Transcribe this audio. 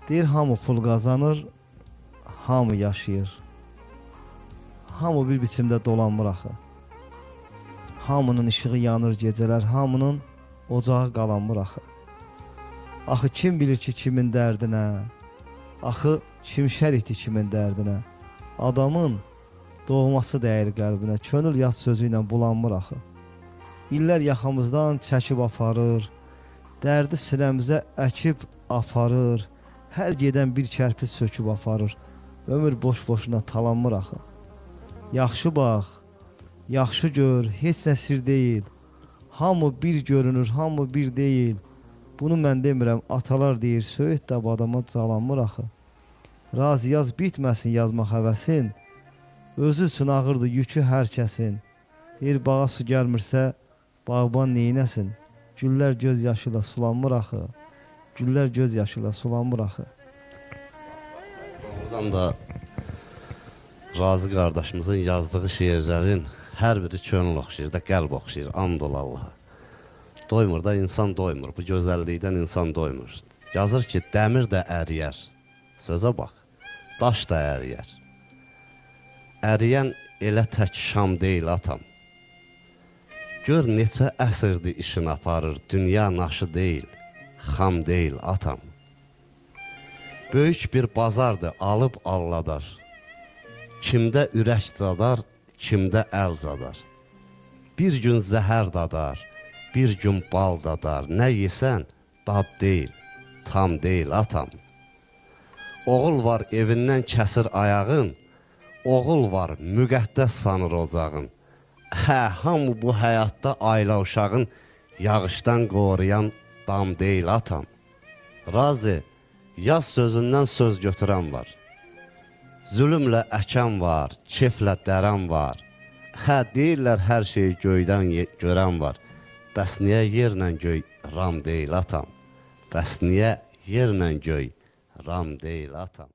Deyir, hamı pul qazanır, hamı yaşayır. Hamı bir biçimdə dolanmır axı. Hamının işığı yanır gecələr, hamının ocağı qalanmır axı. Axı kim bilir ki kimin dərdinə, axı kim şərikdir kimin dərdinə. Adamın doğması dəyir qəlbinə, könül yaz sözü ilə bulanmır axı. İllər yaxamızdan çəkib aparır, dərdi sinəmizə əkib aparır, hər gedən bir kərpiz söküb aparır, ömür boş-boşuna talanmır axı. Yaxşı bax, yaxşı gör, heç nə sir deyil, hamı bir görünür, hamı bir deyil. Bunu mən demirəm, atalar deyir, söyüd də badama calanmır axı. Razı yaz bitməsin yazmaq həvəsin, özü üçün ağırdır yükü hər kəsin. Bir bağa su gəlmirsə, bağban neynəsin? Güllər göz yaşıyla sulanmır axı. Güllər göz yaşıyla sulanmır axı. Oradan da Razı qardaşımızın yazdığı şeirlərin hər biri könül oxşayır da, qəlb oxşayır, and ol Allaha. Doymur da, insan doymur, bu gözəllikdən insan doymur. Yazır ki, dəmir də əriyər, sözə bax, daş da əriyər. Əriyən elə tək şam deyil atam. Gör neçə əsrdir işin aparır, dünya naşı deyil, xam deyil atam. Böyük bir bazardır, alıb alladar. Kimdə ürək zadar, kimdə əl zadar. Bir gün zəhər dadar, bir gün bal dadar. Nə yesən, dad deyil, tam deyil atam. Oğul var evindən kəsir ayağın, oğul var müqəddəs sanır ocağın. Hə, hamı bu həyatda ailə uşağın yağışdan qoruyan dam deyil atam. Razı, yaz sözündən söz götürən var. Zülümlə əkən var, keflə dərən var. Hə, deyirlər hər şeyi göydən görən var. Bəs niyə yerlə göy ram deyil atam? Bəs niyə yerlə göy ram deyil atam?